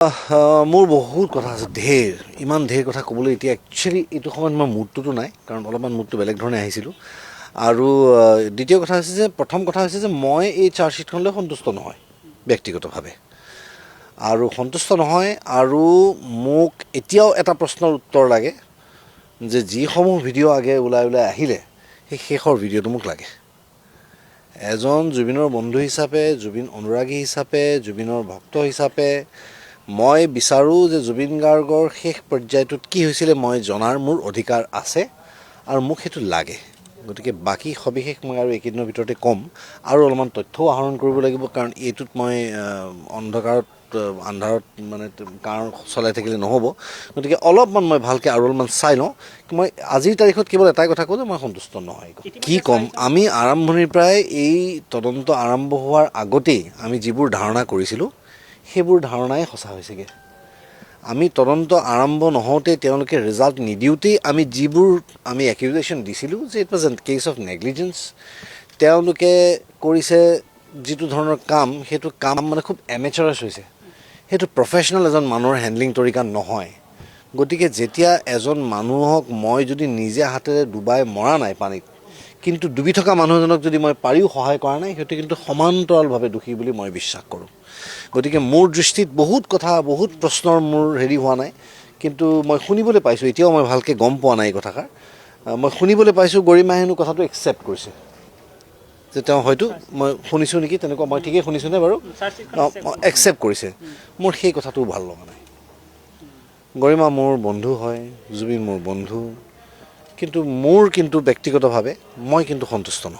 মোৰ বহুত কথা আছে ইমান ঢেৰ কথা ক'বলৈ এতিয়া একচুৱেলি এইটো সময়ত মই মুডটোতো নাই কাৰণ অলপমান মুডটো বেলেগ ধৰণে আহিছিলোঁ আৰু দ্বিতীয় কথা হৈছে যে প্ৰথম কথা হৈছে যে মই এই চাৰ্জশ্বিটখনলৈ সন্তুষ্ট নহয় ব্যক্তিগতভাৱে আৰু সন্তুষ্ট নহয় আৰু মোক এতিয়াও এটা প্ৰশ্নৰ উত্তৰ লাগে যে যিসমূহ ভিডিঅ' আগে ওলাই আহিলে সেই শেষৰ ভিডিঅ'টো মোক লাগে এজন জুবিনৰ বন্ধু হিচাপে জুবিন অনুৰাগী হিচাপে জুবিনৰ ভক্ত হিচাপে মই বিচাৰোঁ যে জুবিন গাৰ্গৰ শেষ পৰ্যায়টোত কি হৈছিলে মই জনাৰ মোৰ অধিকাৰ আছে আৰু মোক সেইটো লাগে গতিকে বাকী সবিশেষ মই আৰু এইকেইদিনৰ ভিতৰতে ক'ম আৰু অলপমান তথ্যও আহৰণ কৰিব লাগিব কাৰণ এইটোত মই আন্ধাৰত মানে কাৰণ চলাই থাকিলে নহ'ব গতিকে অলপমান মই ভালকৈ আৰু অলপমান চাই লওঁ মই আজিৰ তাৰিখত কেৱল এটাই কথা কওঁ যে মই সন্তুষ্ট নহয় কি ক'ম আমি আৰম্ভণিৰ পৰাই এই তদন্ত আৰম্ভ হোৱাৰ আগতেই আমি যিবোৰ ধাৰণা কৰিছিলোঁ সেইবোৰ ধাৰণাই সঁচা হৈছেগৈ আমি তদন্ত আৰম্ভ নহওঁতে তেওঁলোকে ৰিজাল্ট নিদিওঁতেই আমি একিউজেশ্যন দিছিলোঁ যে it was a case of negligence তেওঁলোকে কৰিছে যিটো ধৰণৰ কাম সেইটো কাম মানে খুব এমেচাৰাছ হৈছে সেইটো প্ৰফেশ্যনেল এজন মানুহৰ হেণ্ডলিং তৰিকা নহয় গতিকে যেতিয়া এজন মানুহক মই যদি নিজে হাতেৰে ডুবাই মৰা নাই পানীত কিন্তু ডুবি থকা মানুহ এজনক যদি মই পাৰিও সহায় কৰা নাই সেইটো কিন্তু সমান্তৰালভাৱে দোষী বুলি মই বিশ্বাস কৰোঁ গতিকে মোৰ দৃষ্টিত বহুত কথা বহুত প্ৰশ্নৰ মোৰ হোৱা নাই কিন্তু মই শুনিবলৈ পাইছোঁ এতিয়াও মই ভালকৈ গম পোৱা নাই এই কথাষাৰ মই শুনিবলৈ পাইছোঁ গৰিমাই হেনো কথাটো একচেপ্ট কৰিছে যে তেওঁ হয়তো মই শুনিছোঁ নেকি তেনেকুৱা মই ঠিকেই শুনিছোঁনে বাৰু একচেপ্ট কৰিছে মোৰ সেই কথাটো ভাল লগা নাই গৰিমা মোৰ বন্ধু হয় জুবিন মোৰ বন্ধু কিন্তু মোৰ ব্যক্তিগতভাৱে মই কিন্তু সন্তুষ্ট নহয়